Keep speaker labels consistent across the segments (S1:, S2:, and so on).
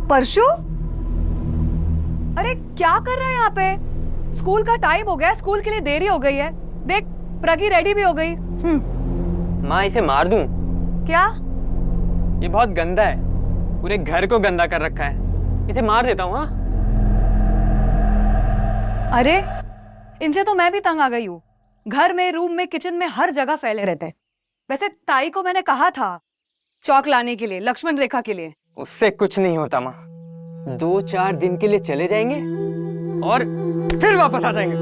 S1: परशु, अरे क्या कर रहा है यहाँ पे? स्कूल का टाइम हो गया, स्कूल के लिए देरी हो गई है। देख प्रगी रेडी भी हो गई।
S2: माँ इसे मार दूं?
S1: क्या?
S2: ये बहुत गंदा है, पूरे घर को गंदा कर रखा है। इसे मार देता हूँ। हाँ
S1: अरे इनसे तो मैं भी तंग आ गई हूँ। घर में, रूम में, किचन में हर जगह फैले रहते। वैसे ताई को मैंने कहा था चौक लाने के लिए, लक्ष्मण रेखा के लिए।
S2: उससे कुछ नहीं होता माँ। 2-4 दिन के लिए चले जाएंगे और फिर वापस आ जाएंगे।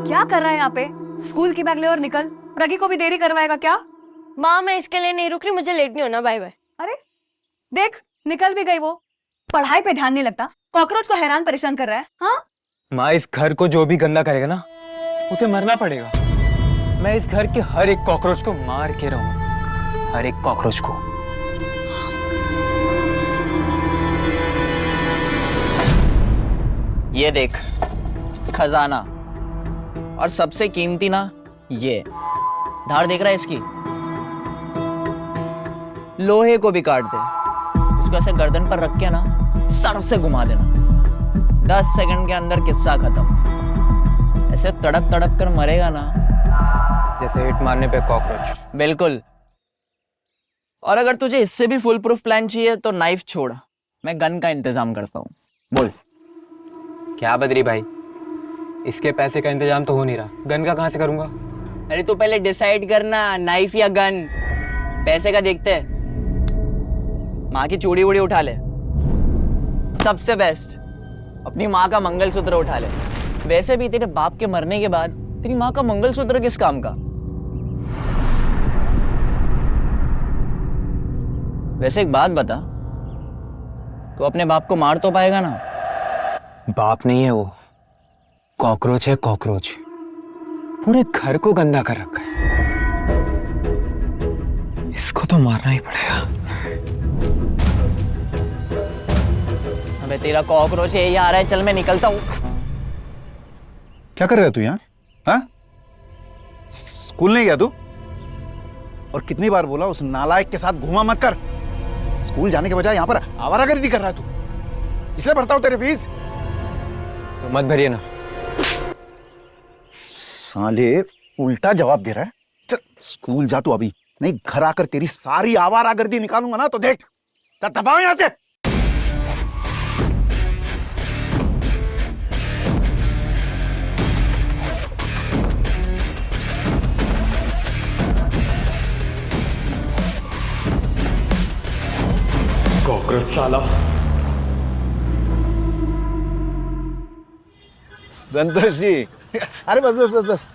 S1: क्या कर रहा है यहाँ पे? स्कूल की बैग ले और निकल। प्रगी को भी देरी करवाएगा क्या?
S3: माँ मैं इसके लिए नहीं रुक रही, मुझे लेट नहीं होना। Bye bye.
S1: अरे देख निकल भी गई वो। पढ़ाई पे ध्यान नहीं लगता, कॉकरोच को हैरान परेशान कर रहा है। हाँ
S2: माँ इस घर को जो भी गंदा करेगा ना उसे मरना पड़ेगा। मैं इस घर के हर एक कॉकरोच को मार के रहूंगा, हर एक कॉकरोच को।
S4: ये देख खजाना, और सबसे कीमती ना ये धार देख रहा है इसकी, लोहे को भी काट दे। इसको ऐसे गर्दन पर रख के ना सर से घुमा देना, 10 सेकंड के अंदर किस्सा खत्म। ऐसे तड़क तड़क कर मरेगा ना
S2: जैसे हिट मारने पे कॉकरोच।
S4: बिल्कुल। और अगर तुझे इससे भी फुल प्रूफ प्लान चाहिए तो नाइफ छोड़, मैं गन का इंतजाम करता हूँ। बोल।
S2: क्या बद्री भाई, इसके पैसे का इंतजाम तो हो नहीं रहा, गन का कहाँ से करूंगा?
S4: अरे तो पहले डिसाइड करना, नाइफ या गन। पैसे का देखते हैं। माँ की चूड़ी वूड़ी उठा ले। सबसे बेस्ट अपनी माँ का मंगलसूत्र उठा ले। वैसे भी तेरे बाप के मरने के बाद तेरी माँ का मंगलसूत्र किस काम का? वैसे एक बात बता, तो अपने बाप को मार तो पाएगा ना?
S2: बाप नहीं है वो, कॉकरोच है कॉकरोच। पूरे घर को गंदा कर रखा है, इसको तो मारना ही पड़ेगा।
S4: अबे तेरा कॉकरोच यही आ रहा है, चल मैं निकलता हूँ।
S5: क्या कर रहा है तू यहाँ? हाँ? स्कूल नहीं गया तू? और कितनी बार बोला उस नालायक के साथ घूमा मत कर। स्कूल जाने के बजाय यहाँ पर आवारागर्दी कर रहा है तू, इसलिए भरता हूँ तेरे फीस।
S2: तो मत भरिए ना।
S5: साले उल्टा जवाब दे रहा है। चल स्कूल जा तू अभी, नहीं घर आकर तेरी सारी आवारागर्दी निकालूंगा ना तो देख। दबाओ यहाँ से।
S6: कॉकरोच साला।
S5: संतोष जी, अरे बस बस बस बस।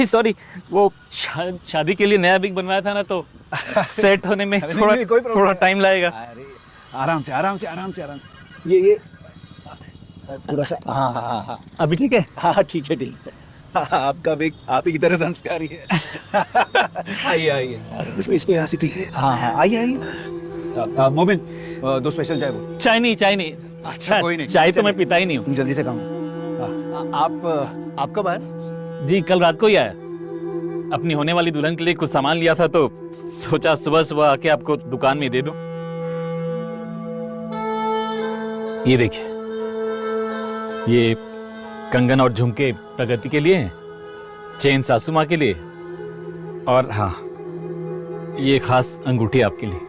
S6: सॉरी, वो शादी के लिए नया बिग बनवाया था ना, तो सेट होने में थोड़ा टाइम लगेगा।
S5: अरे आराम से आराम से आराम से आराम से। ये थोड़ा सा। हाँ हाँ हाँ
S6: अभी ठीक है?
S5: हाँ ठीक है ठीक है। आपका बिग आप ही की तरह संस्कारी है। आइए आइए, इसको यहाँ से ठीक है। हाँ हाँ आइए आइए। मोबिन 2 स्पेशल चाय वो।
S6: चाय नहीं।
S5: अच्छा कोई नहीं,
S6: चाय तो मैं पीता ही नहीं हूँ।
S5: तुम जल्दी से काम। आप कब आए?
S6: जी कल रात को ही आया। अपनी होने वाली दुल्हन के लिए कुछ सामान लिया था, तो सोचा सुबह सुबह आके आपको दुकान में दे दूं। ये देखिए, ये कंगन और झुमके प्रगति के लिए हैं, चेन सासू माँ के लिए, और हाँ ये खास अंगूठी आपके लिए।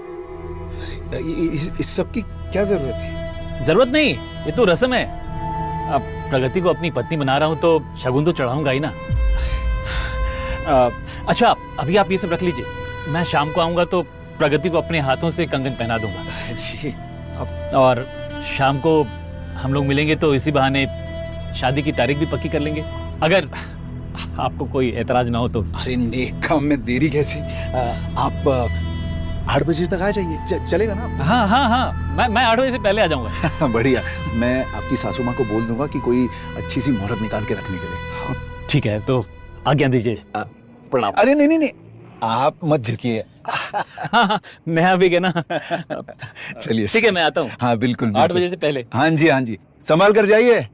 S5: इस सब की क्या जरूरत है?
S6: जरूरत नहीं, ये तो रस्म है। अब प्रगति को अपनी पत्नी बना रहा हूं तो शगुन तो चढ़ाऊंगा ही ना। अच्छा अभी आप ये सब रख लीजिए, मैं शाम को आऊंगा तो प्रगति को अपने हाथों से कंगन पहना दूंगा
S5: जी।
S6: और शाम को हम लोग मिलेंगे तो इसी बहाने शादी की तारीख भी पक्की कर लेंगे, अगर आपको कोई एतराज ना हो तो।
S5: अरे नेक काम में देरी कैसी? आप 8 बजे तक आ जाइए, चलेगा ना?
S6: हाँ मैं 8 बजे से पहले आ जाऊंगा।
S5: बढ़िया, मैं आपकी सासू माँ को बोल दूंगा कि कोई अच्छी सी मुहूर्त निकाल के रखने के लिए।
S6: ठीक है, तो आज्ञा दीजिए।
S5: प्रणाम। अरे नहीं, आप मत झुकिए।
S6: हाँ नया भी है ना।
S5: चलिए
S6: ठीक है, मैं आता हूँ।
S5: हाँ बिल्कुल
S6: 8 बजे से पहले।
S5: हाँ जी, संभाल कर जाइए।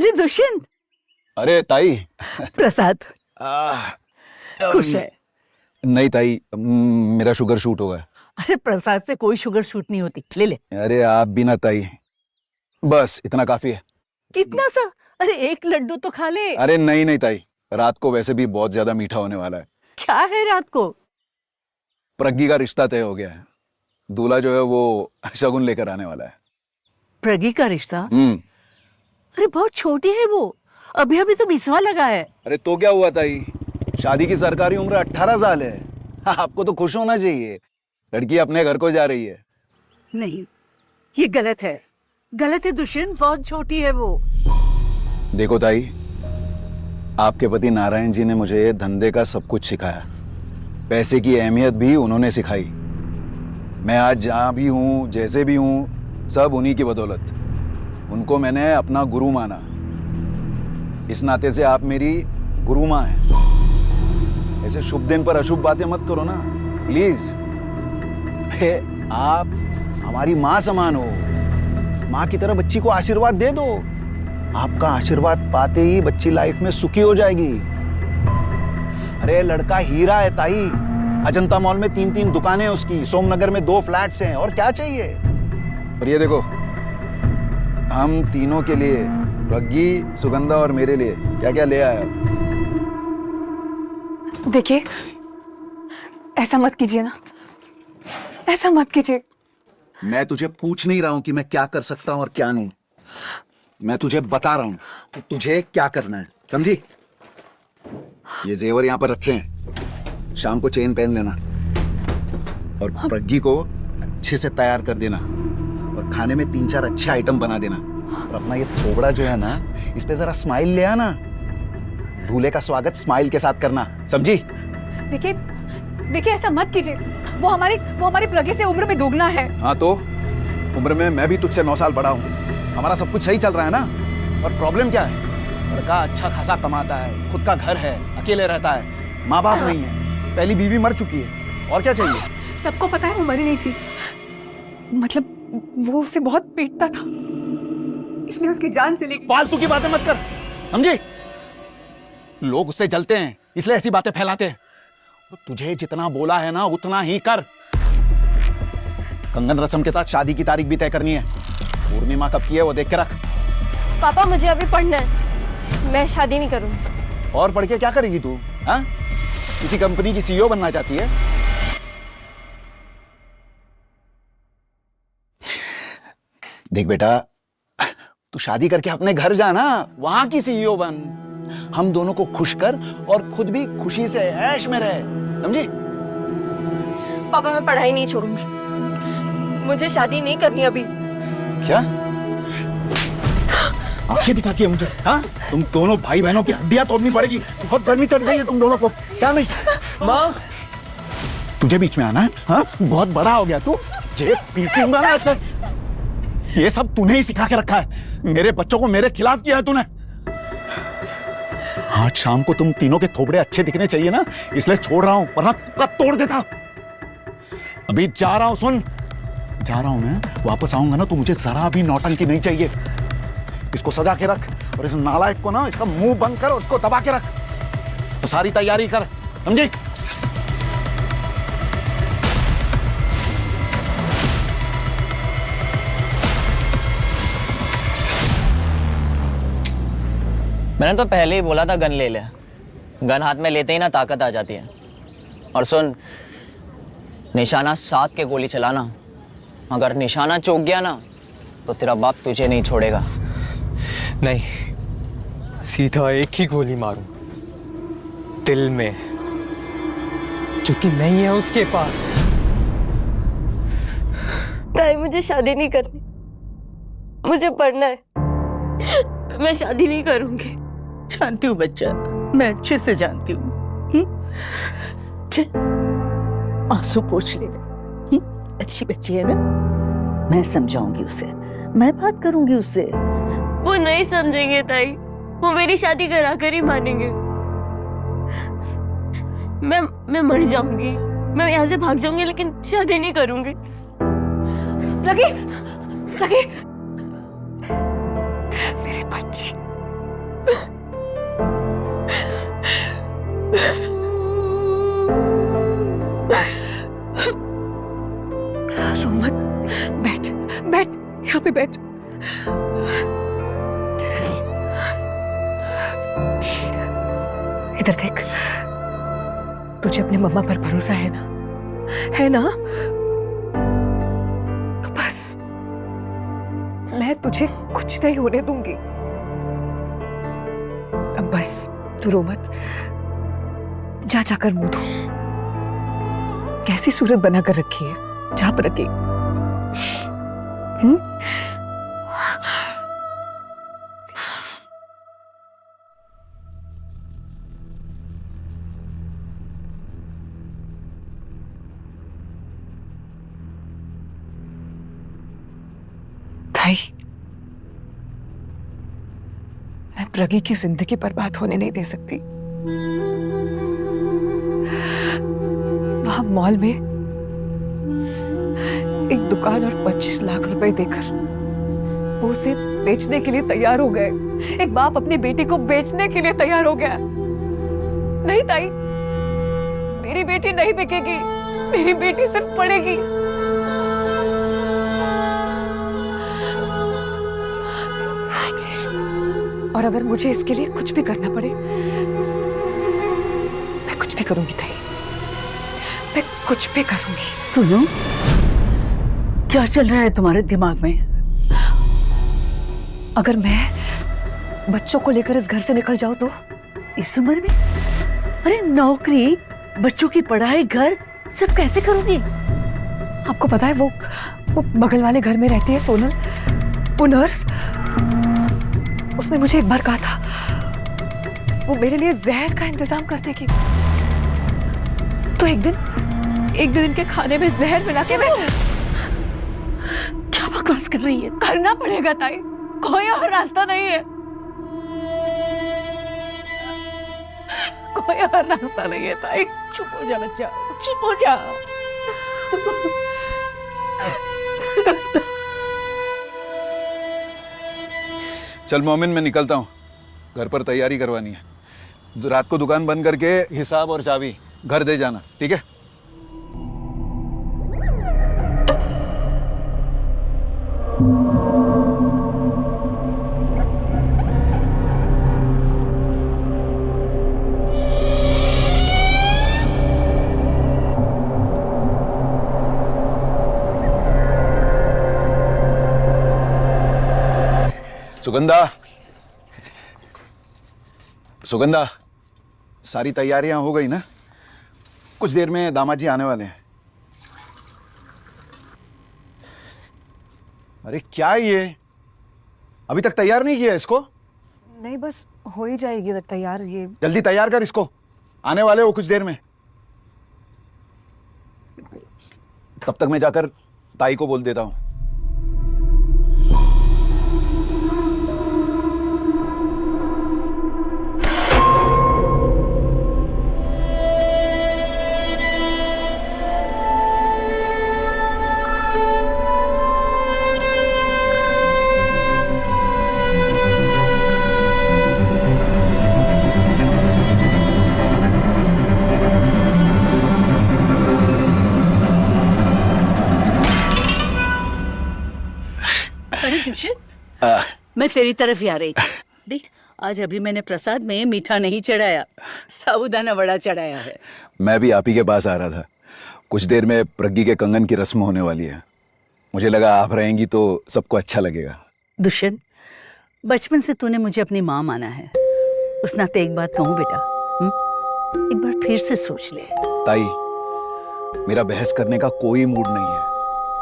S7: अरे दुष्यंत,
S5: अरे ताई।
S7: प्रसाद खुश है?
S5: नहीं ताई, मेरा शुगर शूट हो गया।
S7: अरे प्रसाद से कोई शुगर शूट नहीं होती, ले ले।
S5: अरे आप भी ना ताई, बस इतना काफी है।
S7: कितना सा? अरे एक लड्डू तो खा ले।
S5: अरे नहीं नहीं ताई, रात को वैसे भी बहुत ज्यादा मीठा होने वाला है।
S7: क्या है रात को?
S5: प्रज्ञी का रिश्ता तय हो गया है। दूल्हा जो है वो शगुन लेकर आने वाला है।
S7: प्रज्ञी का रिश्ता? अरे बहुत छोटी है वो, अभी अभी तो 20वां लगा है।
S5: अरे तो क्या हुआ ताई, शादी की सरकारी उम्र 18 साल है। आपको तो खुश होना चाहिए, लड़की अपने घर को जा रही है।
S7: नहीं, ये गलत है, गलत है दुष्यंत, बहुत छोटी है वो।
S5: देखो ताई, आपके पति नारायण जी ने मुझे धंधे का सब कुछ सिखाया, पैसे की अहमियत भी उन्होंने सिखाई। मैं आज जहाँ भी हूँ, जैसे भी हूँ, सब उन्हीं की बदौलत। उनको मैंने अपना गुरु माना, इस नाते से आप मेरी गुरु माँ हैं। ऐसे शुभ दिन पर अशुभ बातें मत करो ना प्लीज। आप हमारी माँ समान हो, माँ की तरह बच्ची को आशीर्वाद दे दो। आपका आशीर्वाद पाते ही बच्ची लाइफ में सुखी हो जाएगी। अरे लड़का हीरा है ताई, अजंता मॉल में 3-3 दुकानें हैं उसकी, सोमनगर में 2 फ्लैट्स हैं, और क्या चाहिए। और ये देखो, हम तीनों के लिए, प्रज्ञी, सुगंधा और मेरे लिए क्या क्या ले आया।
S1: देखिए, ऐसा मत कीजिए ना, ऐसा मत कीजिए।
S5: मैं तुझे पूछ नहीं रहा हूं कि मैं क्या कर सकता हूं और क्या नहीं, मैं तुझे बता रहा हूं कि तुझे क्या करना है, समझी। ये जेवर यहां पर रखे हैं, शाम को चेन पहन लेना और प्रज्ञी को अच्छे से तैयार कर देना और खाने में 3-4 अच्छे आइटम बना देना। और अपना ये थोबड़ा जो है ना, इस पे जरा स्माइल ले आना। दूल्हे का स्वागत स्माइल के साथ करना, समझी।
S1: देखिए देखिए, ऐसा मत कीजिए, वो हमारी प्रज्ञा से उम्र में दोगुना है।
S5: हाँ तो उम्र में मैं भी तुझसे 9 साल बड़ा हूँ, हमारा सब कुछ सही चल रहा है ना। और प्रॉब्लम क्या है, लड़का अच्छा खासा कमाता है, खुद का घर है, अकेले रहता है, माँ बाप नहीं है, पहली बीवी मर चुकी है, और क्या चाहिए।
S1: सबको पता है वो मरी नहीं थी, मतलब वो उसे बहुत पीटता था, इसलिए उसकी जान चली गई।
S5: फालतू की बातें मत कर, समझी। लोग उससे जलते हैं, इसलिए ऐसी बातें फैलाते हैं। तो तुझे जितना बोला है ना उतना ही कर। कंगन रस्म के साथ शादी की तारीख भी तय करनी है। पूर्णिमा कब की है वो देख के रख।
S3: पापा मुझे अभी पढ़ना है, मैं शादी नहीं करूंगी।
S5: और पढ़ के क्या करेगी तू? हाँ, किसी कंपनी की सीईओ बनना चाहती है? देख बेटा, तू शादी करके अपने घर जाना, वहां की सीईओ बन। हम दोनों को खुश कर और खुद भी खुशी से ऐश में रहे, समझी।
S3: पापा मैं पढ़ाई नहीं छोड़ूंगी, मुझे शादी नहीं करनी अभी।
S5: क्या आंखें दिखाती है मुझे? हाँ, तुम दोनों भाई बहनों की हड्डियां तोड़नी पड़ेगी। बहुत गर्मी चढ़ गई है तुम दोनों को, क्या नहीं।
S4: माँ,
S5: तुझे बीच में आना है? हाँ, बहुत बड़ा हो गया तू, जे पीटूंगा ना ऐसे। ये सब तूने ही सिखा के रखा है, मेरे बच्चों को मेरे खिलाफ किया है तूने। आज शाम को तुम तीनों के थोबड़े अच्छे दिखने चाहिए ना, इसलिए छोड़ रहा हूं, वरना तुक्का तोड़ देता। अभी जा रहा हूं, सुन, जा रहा हूं मैं, वापस आऊंगा ना तो मुझे जरा भी नौटंकी नहीं चाहिए। इसको सजा के रख और इस नालायक को ना, इसका मुंह बंद कर और उसको दबा के रख। तो सारी तैयारी कर, समझी।
S4: मैंने तो पहले ही बोला था गन ले ले। गन हाथ में लेते ही ना ताकत आ जाती है। और सुन, निशाना साध के गोली चलाना, अगर निशाना चूक गया ना तो तेरा बाप तुझे नहीं छोड़ेगा।
S2: नहीं, सीधा एक ही गोली मारूं, दिल में, क्योंकि नहीं है उसके पास।
S3: ताई मुझे शादी नहीं करनी, मुझे पढ़ना है, मैं शादी नहीं करूंगी।
S7: जानती हूँ बच्चा, मैं अच्छे से जानती हूँ। आंसू पोंछ ले, अच्छी बच्ची है ना, मैं समझाऊंगी उसे, मैं बात करूंगी उससे।
S3: वो नहीं समझेंगे ताई, वो मेरी शादी करा कर ही मानेंगे। मैं मर जाऊंगी, मैं यहाँ से भाग जाऊंगी, लेकिन शादी नहीं करूंगी।
S1: प्रज्ञा, प्रज्ञा, मेरे बच्चे,
S7: रो मत, बैठ बैठ, यहाँ पे बैठ।
S1: इधर देख, तुझे अपने मम्मा पर भरोसा है ना? है ना? तो बस मैं तुझे कुछ नहीं होने दूंगी। अब बस तू रो मत, जा जाकर मुंह धो। कैसी सूरत बनाकर रखी है, जा पर रखी। भाई, मैं प्रगी की जिंदगी बर्बाद होने नहीं दे सकती। वहां मॉल में एक दुकान और 25 लाख रुपए देकर वो उसे बेचने के लिए तैयार हो गए। एक बाप अपनी बेटी को बेचने के लिए तैयार हो गया। नहीं ताई, मेरी बेटी नहीं बिकेगी, मेरी बेटी सिर्फ पढ़ेगी। और अगर मुझे इसके लिए कुछ भी करना पड़े, मैं कुछ भी करूंगी ताई, मैं कुछ भी करूंगी।
S7: सुनो, क्या चल रहा है तुम्हारे दिमाग में?
S1: अगर मैं बच्चों को लेकर इस घर से निकल जाऊं तो?
S7: इस उम्र में? अरे नौकरी, बच्चों की पढ़ाई, घर सब कैसे करोगे?
S1: आपको पता है वो बगल वाले घर में रहती है सोनल, वो नर्स। उसने मुझे एक बार कहा था वो मेरे लिए जहर का इंतजाम कर देगी। तो एक दिन इनके खाने में जहर मिला के मैं...
S7: क्या बकवास कर रही है?
S1: करना पड़ेगा ताई, कोई और रास्ता नहीं है, कोई और रास्ता नहीं है ताई।
S7: चुप हो जा बच्चा, चुप हो जा।
S5: चल मोमिन, मैं निकलता हूँ, घर पर तैयारी करवानी है। रात को दुकान बंद करके हिसाब और चाबी घर दे जाना, ठीक है? सुगंधा, सारी तैयारियां हो गई ना? कुछ देर में दामाद जी आने वाले हैं। अरे क्या ये, अभी तक तैयार नहीं किया इसको?
S1: नहीं, बस हो ही जाएगी तैयार। ये
S5: जल्दी तैयार कर इसको, आने वाले हो कुछ देर में। तब तक मैं जाकर ताई को बोल देता हूं।
S7: मैं तेरी तरफ ही आ रही थी। देख, आज अभी मैंने प्रसाद में मीठा नहीं चढ़ाया, साबूदाना वड़ा चढ़ाया है।
S5: मैं भी आप ही के पास आ रहा था। कुछ देर में प्रज्ञी के कंगन की रस्म होने वाली है। मुझे लगा आप रहेंगी तो सबको अच्छा लगेगा।
S7: दुष्यंत, बचपन से तूने मुझे अपनी माँ माना है। उस नाते एक बात कहूँ बेटा, एक बार फिर से सोच ले।
S5: ताई, मेरा बहस करने का कोई मूड नहीं है।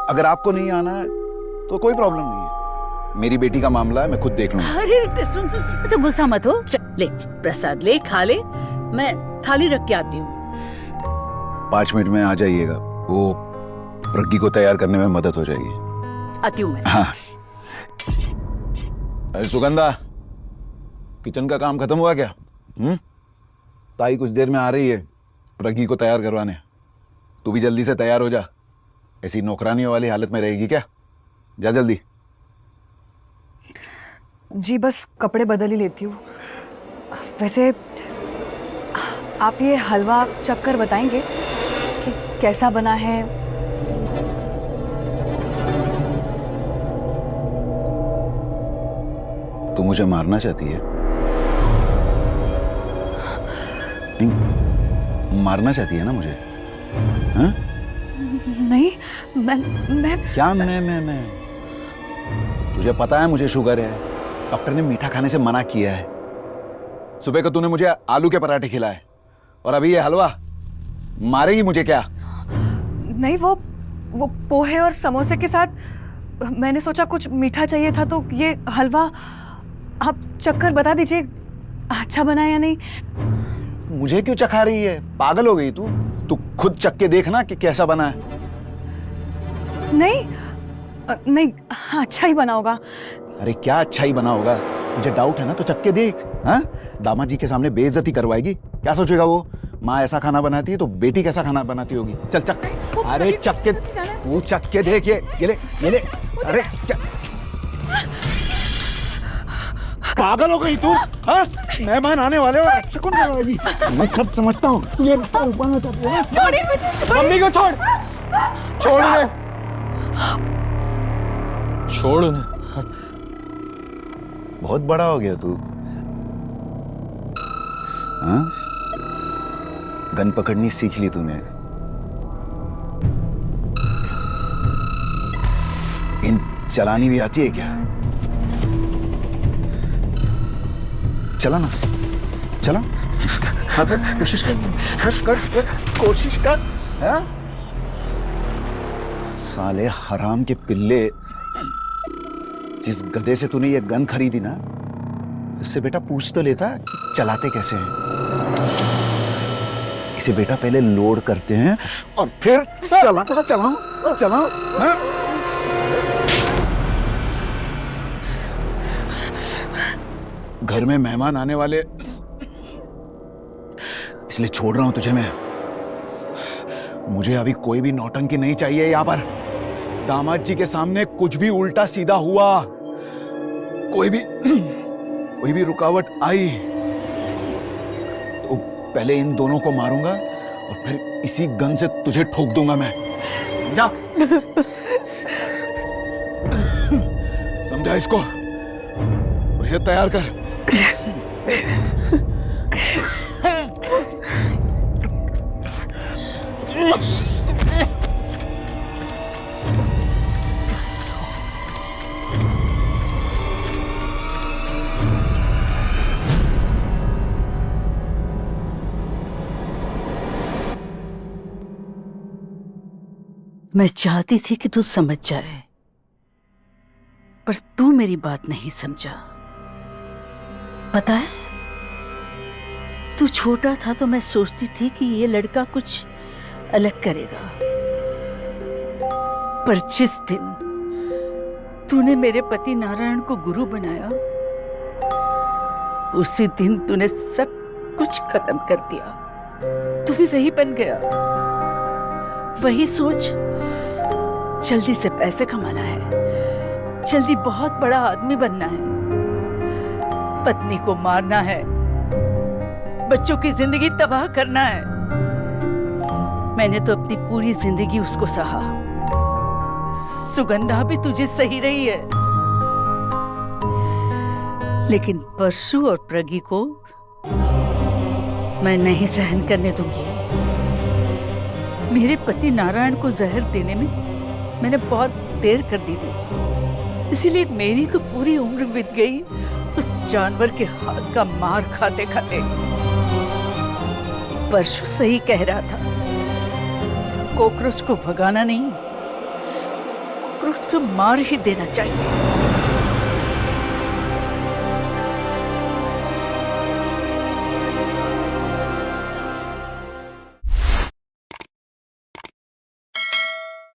S5: अगर आपको नहीं आना है तो कोई प्रॉब्लम नहीं है। मेरी बेटी का मामला है, मैं खुद देख लूंगा।
S7: अरे सुन सुन सुन, तो गुस्सा मत हो। ले प्रसाद, ले खा ले, मैं थाली रख के आती हूँ।
S5: 5 मिनट में आ जाइएगा, वो प्रज्ञी को तैयार करने में मदद हो जाएगी।
S7: आती हूँ मैं।
S5: हाँ। अरे सुगंधा, किचन का काम खत्म हुआ क्या? ताई कुछ देर में आ रही है प्रज्ञी को तैयार करवाने। तू भी जल्दी से तैयार हो जा। ऐसी नौकरानियों वाली हालत में रहेगी क्या? जा जल्दी।
S1: जी बस कपड़े बदल ही लेती हूँ। वैसे आप ये हलवा चख कर बताएंगे कि कैसा बना है?
S5: तू मुझे मारना चाहती है? नहीं, मारना चाहती है ना मुझे? हाँ?
S1: नहीं, मैं
S5: क्या मैं तुझे पता है मुझे शुगर है, डॉक्टर ने मीठा खाने से मना किया है। सुबह को तूने मुझे आलू के पराठे खिलाए और अभी ये हलवा। मारेगी मुझे क्या?
S1: नहीं, वो पोहे और समोसे के साथ मैंने सोचा कुछ मीठा चाहिए था तो ये हलवा। आप चक्कर बता दीजिए अच्छा बना है या नहीं।
S5: मुझे क्यों चखा रही है? पागल हो गई तू? तू खुद चख के देखना कि कैसा बना है।
S1: नहीं, हाँ, अच्छा ही बना होगा।
S5: अरे क्या अच्छा ही बना होगा? मुझे डाउट है ना तो चख के देख। हाँ, दामाद जी के सामने बेइज्जती करवाएगी, क्या सोचेगा वो? माँ ऐसा खाना बनाती है तो बेटी कैसा खाना बनाती होगी? चल चख। अरे चख के, वो चख के देख। ये ले। अरे क्या पागल हो गई तू? हाँ, मेहमान आने वाले हो, अच्छा कौन करवाएगी? मैं सब समझता हूँ। ये ऊपर
S2: मम्मी को छोड़ उन्हें, छोड़ उन्हें।
S5: बहुत बड़ा हो गया तू। हाँ, गन पकड़नी सीख ली तूने। इन चलानी भी आती है क्या? चला ना, चला। हाँ, कोशिश कर। हाँ? साले हराम के पिल्ले, जिस गधे से तूने ये गन खरीदी ना, उससे बेटा पूछ तो लेता कि चलाते कैसे हैं। इसे बेटा पहले लोड करते हैं और फिर चलाओ। हाँ? घर में मेहमान आने वाले, इसलिए छोड़ रहा हूं तुझे मैं। मुझे अभी कोई भी नौटंकी नहीं चाहिए यहां पर। दामाद जी के सामने कुछ भी उल्टा सीधा हुआ, कोई भी रुकावट आई तो पहले इन दोनों को मारूंगा और फिर इसी गन से तुझे ठोक दूंगा मैं। जा। समझा इसको? और इसे तैयार कर।
S7: मैं चाहती थी कि तू समझ जाए, पर तू मेरी बात नहीं समझा। पता है, तू छोटा था तो मैं सोचती थी कि ये लड़का कुछ अलग करेगा, पर जिस दिन तूने मेरे पति नारायण को गुरु बनाया, उसी दिन तूने सब कुछ खत्म कर दिया। तू भी वही बन गया। वही सोच, जल्दी से पैसे कमाना है, जल्दी बहुत बड़ा आदमी बनना है, पत्नी को मारना है, बच्चों की जिंदगी तबाह करना है। मैंने तो अपनी पूरी जिंदगी उसको सहा। सुगंधा भी तुझे सही रही है, लेकिन परशु और प्रगी को मैं नहीं सहन करने दूंगी। मेरे पति नारायण को जहर देने में मैंने बहुत देर कर दी थी, इसीलिए मेरी तो पूरी उम्र बीत गई उस जानवर के हाथ का मार खाते खाते। परशु सही कह रहा था, कॉकरोच को भगाना नहीं, कॉकरोच को मार ही देना चाहिए।